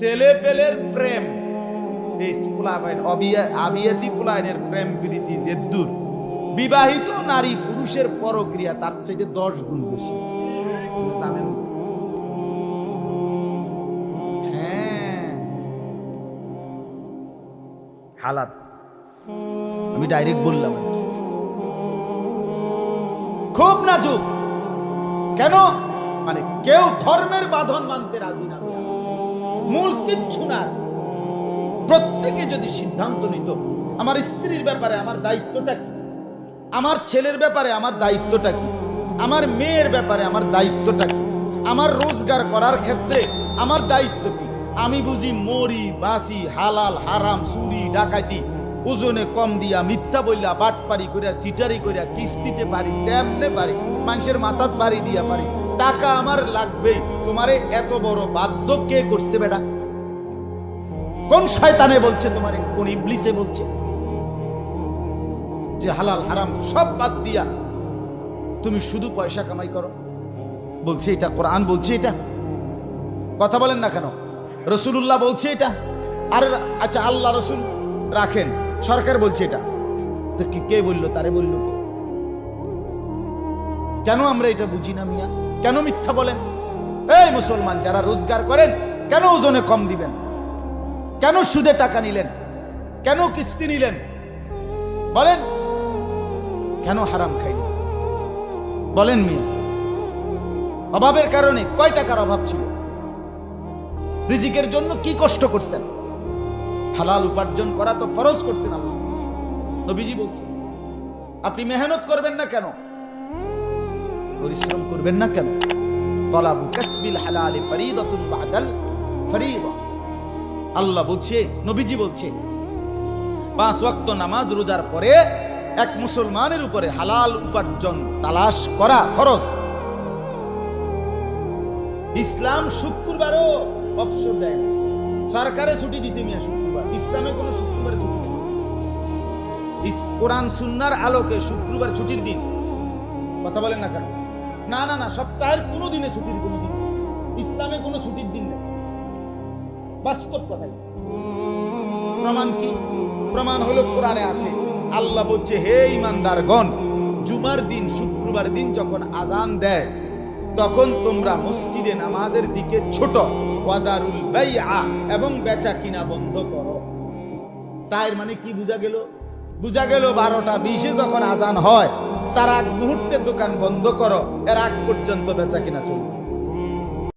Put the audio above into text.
ছেলে পেলের প্রেম, এই আবিয়াতি ফুলাইনের প্রেম প্রীতি যে দূর, বিবাহিত নারী পুরুষের পরক্রিয়া তার চাইতে 10 গুণ বেশি। জানেন? হ্যাঁ, হালাত আমি ডাইরেক্ট বললাম আর কি। খুব নাজুক। কেন? মানে কেউ ধর্মের বাঁধন মানতে রাজি না, মূল কিচ্ছু না। প্রত্যেকে যদি সিদ্ধান্ত নিত আমার স্ত্রীর ব্যাপারে আমার দায়িত্বটা কি, আমার ছেলের ব্যাপারে আমার দায়িত্বটা কি, আমার মেয়ের ব্যাপারে আমার দায়িত্বটা কি, আমার রোজগার করার ক্ষেত্রে আমার দায়িত্ব কি, আমি বুঝি মরি বাসি হালাল হারাম চুরি ডাকাতি ওজনে কম দিয়া মিথ্যা বইলা বাটপারি কইরা সিটারি কইরা কিস্তিতে পারি, যেমনে পারি মানুষের মাথাত বাড়ি দিয়া পারি, টাকা আমার লাগবেই। তোমারে এত বড় বাধ্য কে করছে বেটা? কোন শয়তানে বলছে তোমারে? কোন ইবলিসে বলছে যে হালাল হারাম সব বাদ দিয়া তুমি শুধু পয়সা কামাই করো? বলছে এটা কোরআন বলছে এটা? কথা বলেন না কেন? রাসূলুল্লাহ বলছে এটা? আরে আচ্ছা, আল্লাহ রাসূল রাখেন, সরকার বলছে এটা, তো কে বললো? তারে বললো কে? কেন আমরা এটা বুঝি না মিয়া? কেন মিথ্যা বলেন? এই মুসলমান যারা রোজগার করেন, কেন ওজনে কম দিবেন? কেন সুদে টাকা নিলেন? কেন কিস্তি নিলেন? বলেন, কেন হারাম খাইলেন? বলেন মিয়া। অভাবের কারণে কয় টাকার অভাব ছিল? রিজিকের জন্য কি কষ্ট করছেন? হালাল উপার্জন করা তো ফরজ করছেন আল্লাহ, নবীজি বলছেন। আপনি মেহনত করবেন না কেন? পরিশ্রম করবেন না কেন? তলাবু কাসবিল হালাল ফরিদাতুন বাদাল ফরিদা। আল্লাহ বলছে, নবীজি বলছে, 5 ওয়াক্ত নামাজ রোজার পরে এক মুসলমানের উপরে হালাল উপার্জন তালাশ করা ফরজ। ইসলাম শুক্রবারও অবসর দেয় না। সরকারে ছুটি দিছে মিয়া শুক্রবার, ইসলামে কোনো শুক্রবার ছুটি নেই। কোরআন সুন্নাহর আলোকে শুক্রবার ছুটির দিন। কথা বলেন না কেন? না না না, সপ্তাহের কোনো দিনে ছুটির কোনো দিন, ইসলামে কোনো ছুটির দিন নেই। বাস্তব কথাই। প্রমাণ কি? প্রমাণ হলো কোরআনে আছে। আল্লাহ বলছে, হে ঈমানদারগণ, জুমার দিন শুক্রবার দিন যখন আজান দেয় তখন তোমরা মসজিদে নামাজের দিকে ছোট, ওয়াদারুল বাইআ, এবং বেচা কিনা বন্ধ করো। তাই মানে কি বুঝা গেল? বুঝা গেল 12টা 20-এ যখন আজান হয় তার আগ মুহূর্তে দোকান বন্ধ করো, এর আগ পর্যন্ত বেচা কিনা চলবে।